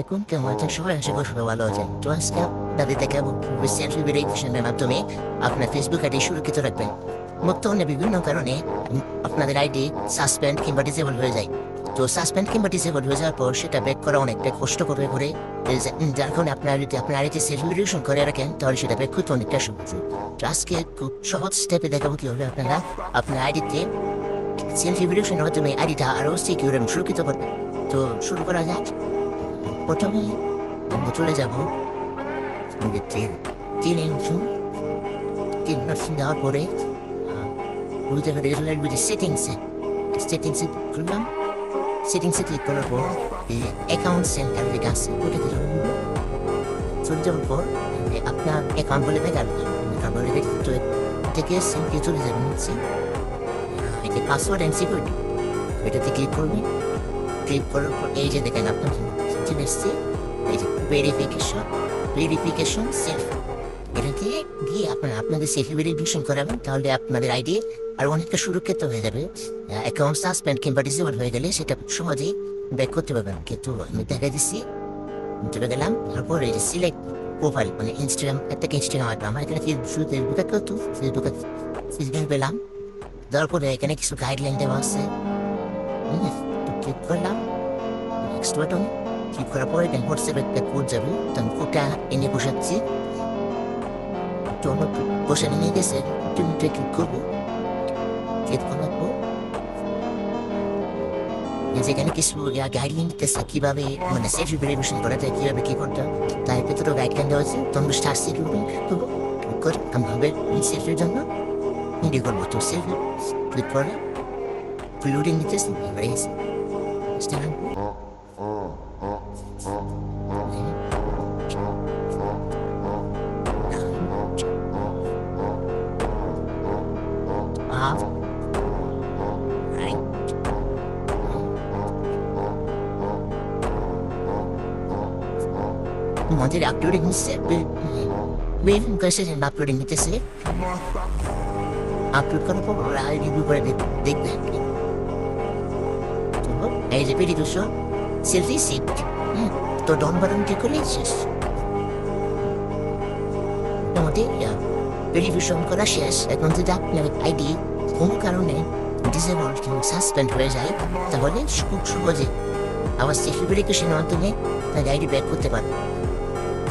আলাইকুম, কেমন আছেন সবাই? আশা করি সবাই ভালো আছেন। তো আজকে আপনাদের দেখাবো কিভাবে সেলফি ভেরিফিকেশনের মাধ্যমে আপনার ফেসবুক আইডি সুরক্ষিত রাখবেন। বর্তমানে বিভিন্ন কারণে আপনাদের আইডি সাসপেন্ড কিংবা ডিসেবল হয়ে যায়। তো সাসপেন্ড কিংবা ডিসেবল হয়ে যাওয়ার পর সেটা ব্যাক করা অনেকটা কষ্টকর হয়ে পড়ে। যার কারণে আপনার আইডি সেলফি ভেরিফিকেশন করে রাখেন, তাহলে সেটা ব্যাক করতে অনেকটা সহজ। তো আজকে খুব সহজ স্টেপে দেখাবো কিভাবে আপনারা আপনার আইডিতে সেলফি ভেরিফিকেশনের মাধ্যমে আইডিটা আরও সিকিউর এবং সুরক্ষিত করবেন। তো শুরু করা যাক। প্রথমে আমরা চলে যাব তিন অপশন দেওয়ার পরে ওই জায়গায় রেগুলার সেটিংসে করলাম। সেটিংসে ক্লিক করার পর এই অ্যাকাউন্ট সেন্টার যেটা আছে ওটাতে চলে যাওয়ার পর আপনার অ্যাকাউন্ট বলে তারপরে থেকে সিমকে চলে যাবেন নিচ্ছি এই পাসওয়ার্ড অ্যান্ড সিকিউরিটি এটাতে ক্লিক করবেন। ক্লিক করার পর এই যে দেখেন আপনার চলে এসছে এই যে ভেরিফিকেশন সেলফ, এটাতে গিয়ে আপনাদের সেলফি ভেরিফিকেশন করাবেন, তাহলে আপনাদের আইডি আর অনেকটা সুরক্ষিত হয়ে যাবে। অ্যাকাউন্ট সাসপেন্ড কিংবা ডিসেবল হয়ে গেলে সেটা সহজেই ব্যাক করতে পারবেন। কিন্তু আমি দেখা দিচ্ছি চলে গেলাম। তারপর এই যে সিলেক্ট প্রোফাইল মানে ইনস্টাগ্রাম থেকে ইনস্টাগ্রাম আসবে। আমার এখানে ফেসবুকে করতো ফেসবুক পেলাম। তারপরে এখানে কিছু গাইডলাইন দেওয়া আছে, ক্লিক করলাম নেক্সট বাটন। ক্লিক করার পরে হোয়াটসঅ্যাপে একটা কোড যাবে, তো আমি কোডটা এনে বসাচ্ছি। তো আমার বসানো নিয়ে গেছে, ক্লিক করবো। ক্লিক করার পর যেখানে কিছু গাইডলাইন দিতেছে কিভাবে মানে সেলফি ভেরিফিকেশন করা যায়, কিভাবে কি করতে হয়, তার ভেতরে গাইডলাইন দেওয়া আছে। তো আমরা স্টার্ট সেলফি করবো। ক্লিক করে আমি সেলফির জন্য ভিডিও করবো। তো সেলফি ক্লিক করে লোডিং নিতেছি এবারে আমাদের আপলোডিং হচ্ছে আপলোডিং নিতেছে। আপলোড করার পর ওরা রিভিউ করে দেখবে। এই যে ভেরিফিকেশন সেলফি সিট, তো ডাউন বাটন ক্লিক করলে শেষ। মোটামুটি ভেরিফিকেশন করা শেষ। এখন যদি আপনার আইডি কোনো কারণে ডিসেবল কিংবা সাসপেন্ড হয়ে যায়, তাহলে খুব সহজে আবার সেলফি ভেরিফিকেশনের মাধ্যমে তার আইডি ব্যাক করতে পারবেন।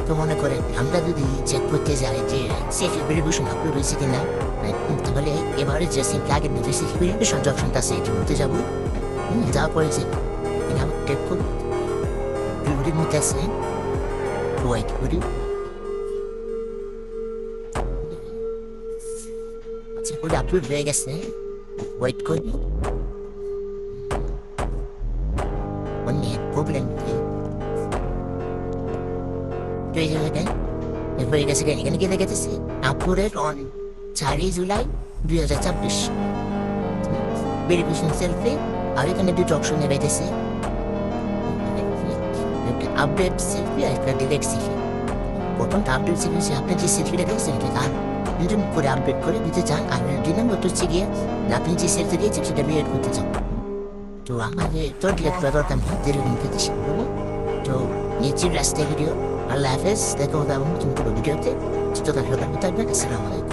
তো মনে করেন আমরা যদি চেক করতে যাই যে সেলফি ভেরিফিকেশন আপলোড হয়েছে কিনা, তাহলে এবারে যে সিমটা আগের যে সেলফি ভেরিফিকেশন যে অপশনটা আছে এটি করতে যাবো। যাওয়ার পরে যে টেপ করব ভিডিওর মধ্যে আছে হোয়াইট ভিডিও। আচ্ছা ওটা আপলোড হয়ে গেছে, ওয়েট করবি অনেক প্রবলেম হয়ে গেছে। এখানে গিয়ে দেখেছি uploaded on 4 July 2024 verification selfie. আর এখানে দুটো অপশন দেখাইতেছে, আপডেট সেলফি আর একটা ডিলেট সেলফি। প্রথমটা আপডেট সেলফি, আপনি যে সেলফিটা দেখছেন এটা নতুন করে আপডেট করে দিতে চান। আর 2 নম্বরটা হচ্ছে গিয়ে আপনি যে সেলফি দিয়েছেন সেটা ডিলেট করতে চান। তো আমাদের তো ডিলেট করা দরকার নেই, যেরকম খেতে শিখবো। তো নিচের রাস্তায় ভিডিও। আল্লাহ হাফেজ, দেখা হবে নতুন কোনো ভিডিওতে। থাকবেন। আসসালামু আলাইকুম।